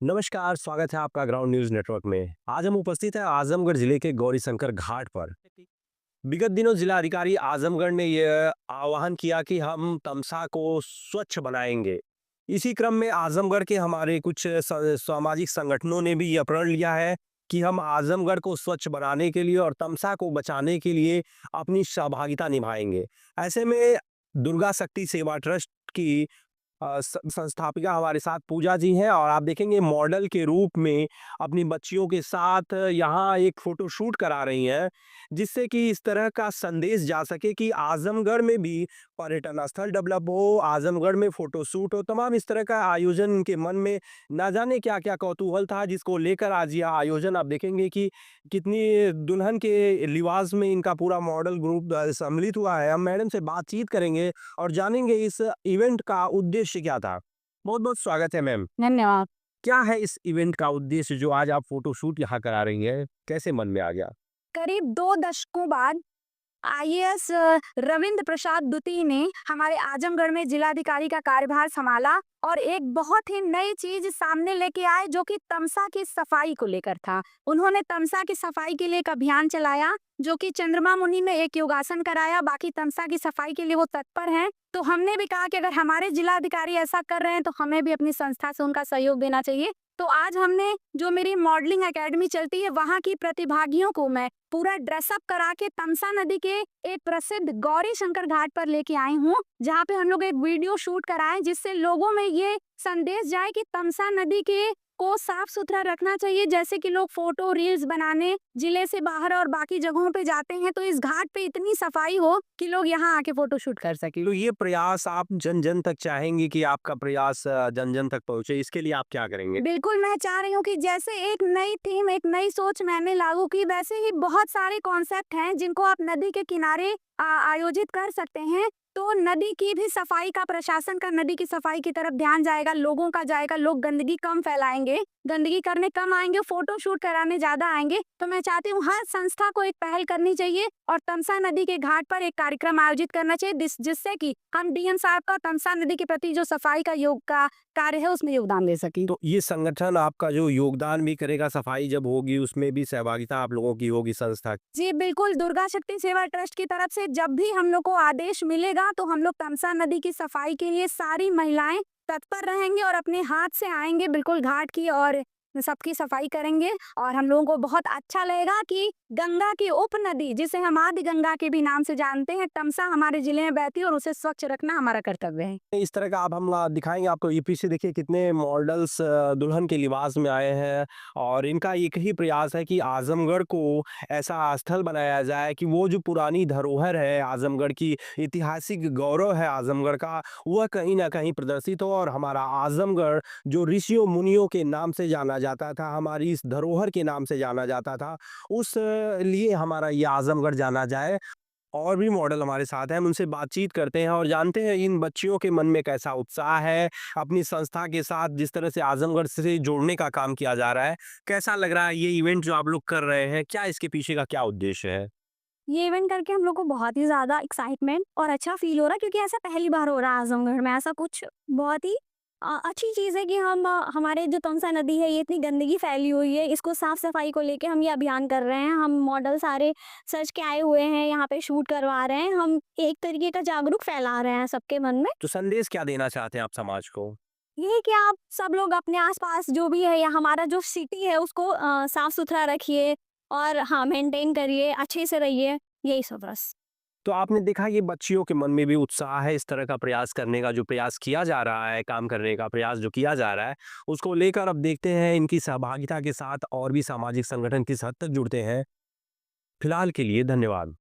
नमस्कार, स्वागत है आपका ग्राउंड न्यूज नेटवर्क में। आज हम उपस्थित हैं आजमगढ़ जिले के गौरीशंकर घाट पर। विगत दिनों जिला अधिकारी आजमगढ़ ने यह आह्वान किया कि हम तमसा को स्वच्छ बनाएंगे। इसी क्रम में आजमगढ़ के हमारे कुछ सामाजिक संगठनों ने भी यह प्रण लिया है कि हम आजमगढ़ को स्वच्छ बनाने के लिए और तमसा को बचाने के लिए अपनी सहभागिता निभाएंगे। ऐसे में दुर्गा शक्ति सेवा ट्रस्ट की संस्थापिका हमारे साथ पूजा जी हैं और आप देखेंगे मॉडल के रूप में अपनी बच्चियों के साथ यहाँ एक फोटो शूट करा रही हैं, जिससे कि इस तरह का संदेश जा सके कि आजमगढ़ में भी पर्यटन स्थल डेवलप हो, आजमगढ़ में फोटो शूट हो। तमाम इस तरह का आयोजन इनके मन में ना जाने क्या क्या कौतूहल था, जिसको लेकर आज यह आयोजन आप देखेंगे कि कितनी दुल्हन के लिबास में इनका पूरा मॉडल ग्रुप सम्मिलित हुआ है। हम मैडम से बातचीत करेंगे और जानेंगे इस इवेंट का उद्देश्य क्या था। बहुत-बहुत स्वागत है मैम। धन्यवाद। क्या है इस इवेंट का उद्देश्य जो आज आप फ़ोटो शूट यहाँ करा रही हैं? कैसे मन में आ गया? करीब 2 दशकों बाद आईएएस रविंद्र प्रसाद द्वितीय ने हमारे आजमगढ़ में जिलाधिकारी का कार्यभार संभाला और एक बहुत ही नई चीज सामने लेके आए जो कि तमसा की सफाई को लेकर था। उन्होंने तमसा की सफाई के लिए एक अभियान चलाया जो कि चंद्रमा मुनि में एक योगासन कराया। बाकी तमसा की सफाई के लिए वो तत्पर हैं। तो हमने भी कहा कि अगर हमारे जिलाधिकारी ऐसा कर रहे हैं तो हमें भी अपनी संस्था से उनका सहयोग देना चाहिए। तो आज हमने जो मेरी मॉडलिंग एकेडमी चलती है वहाँ की प्रतिभागियों को मैं पूरा ड्रेसअप करा के तमसा नदी के एक प्रसिद्ध गौरी शंकर घाट पर लेके आई हूँ, जहाँ पे हम लोग एक वीडियो शूट कराएं जिससे लोगों में ये संदेश जाए कि तमसा नदी के को साफ सुथरा रखना चाहिए। जैसे कि लोग फोटो रील्स बनाने जिले से बाहर और बाकी जगहों पे जाते हैं तो इस घाट पे इतनी सफाई हो कि लोग यहाँ आके फोटो शूट कर सके। तो ये प्रयास आप जन-जन तक चाहेंगी कि आपका प्रयास जन-जन तक पहुँचे, इसके लिए आप क्या करेंगे? बिल्कुल, मैं चाह रही हूँ कि जैसे एक नई थीम, एक नई सोच मैंने लागू की, वैसे ही बहुत सारे कॉन्सेप्ट हैं जिनको आप नदी के किनारे आयोजित कर सकते हैं। तो नदी की भी सफाई का, प्रशासन का नदी की सफाई की तरफ ध्यान जाएगा, लोगों का जाएगा, लोग गंदगी कम फैलाएंगे, गंदगी करने कम आएंगे, फोटो शूट कराने ज्यादा आएंगे। तो मैं चाहती हूँ हर संस्था को एक पहल करनी चाहिए और तमसा नदी के घाट पर एक कार्यक्रम आयोजित करना चाहिए जिससे कि हम डीएम साहब का तमसा नदी के प्रति जो सफाई का योग का कार्य है उसमें योगदान दे सकें। तो ये संगठन आपका जो योगदान भी करेगा, सफाई जब होगी उसमें भी सहभागिता आप लोगों की होगी संस्था की। जी बिल्कुल, दुर्गा शक्ति सेवा ट्रस्ट की तरफ से जब भी हम लोग को आदेश मिलेगा तो हम लोग तमसा नदी की सफाई के लिए सारी महिलाएं तत्पर रहेंगे और अपने हाथ से आएंगे बिल्कुल घाट की और सबकी सफाई करेंगे। और हम लोगों को बहुत अच्छा लगेगा कि गंगा की उपनदी जिसे हम आदि गंगा के भी नाम से जानते हैं, तमसा हमारे जिले में बहती है और उसे स्वच्छ रखना हमारा कर्तव्य है। इस तरह का आप हम दिखाएँगे आपको। ये पीछे देखिए कितने मॉडल्स दुल्हन के लिबास में आए हैं और इनका एक ही प्रयास है कि आज़मगढ़ को ऐसा स्थल बनाया जाए कि वो जो पुरानी धरोहर है आज़मगढ़ की, ऐतिहासिक गौरव है आज़मगढ़ का, वह कहीं न कहीं प्रदर्शित हो और हमारा आज़मगढ़ जो ऋषियों मुनियों के नाम से जाना जाता था, हमारी इस धरोहर के नाम से जाना जाता था, उस लिए हमारा ये आज़मगढ़ जाना जाए। और भी मॉडल हमारे साथ हैं, हम उनसे बातचीत करते हैं और जानते हैं इन बच्चियों के मन में कैसा उत्साह है, अपनी संस्था के साथ जिस तरह से आज़मगढ़ से जोड़ने का काम किया जा रहा है, कैसा लग रहा है ये इवेंट जो आप लोग कर रहे हैं? क्या इसके पीछे का क्या उद्देश्य है? ये इवेंट करके हम लोग को बहुत ही ज़्यादा एक्साइटमेंट और अच्छा फ़ील हो रहा है क्योंकि ऐसा पहली बार हो रहा है आज़मगढ़ में। ऐसा कुछ बहुत ही अच्छी चीज़ है कि हम हमारे जो तमसा नदी है ये इतनी गंदगी फैली हुई है, इसको साफ-सफाई को लेके हम ये अभियान कर रहे हैं। हम मॉडल सारे सज के आए हुए हैं, यहाँ पे शूट करवा रहे हैं। हम एक तरीके का जागरूक फैला रहे हैं सबके मन में। तो संदेश क्या देना चाहते हैं आप समाज को? ये है कि आप सब लोग अपने आस-पास जो भी है या हमारा जो सिटी है उसको साफ-सुथरा रखिए और हाँ, मेंटेन करिए, अच्छे से रहिए, यही सब बस। तो आपने देखा ये बच्चियों के मन में भी उत्साह है इस तरह का प्रयास करने का, जो प्रयास किया जा रहा है, काम करने का प्रयास जो किया जा रहा है, उसको लेकर अब देखते हैं इनकी सहभागिता के साथ और भी सामाजिक संगठन किस हद तक जुड़ते हैं। फिलहाल के लिए धन्यवाद।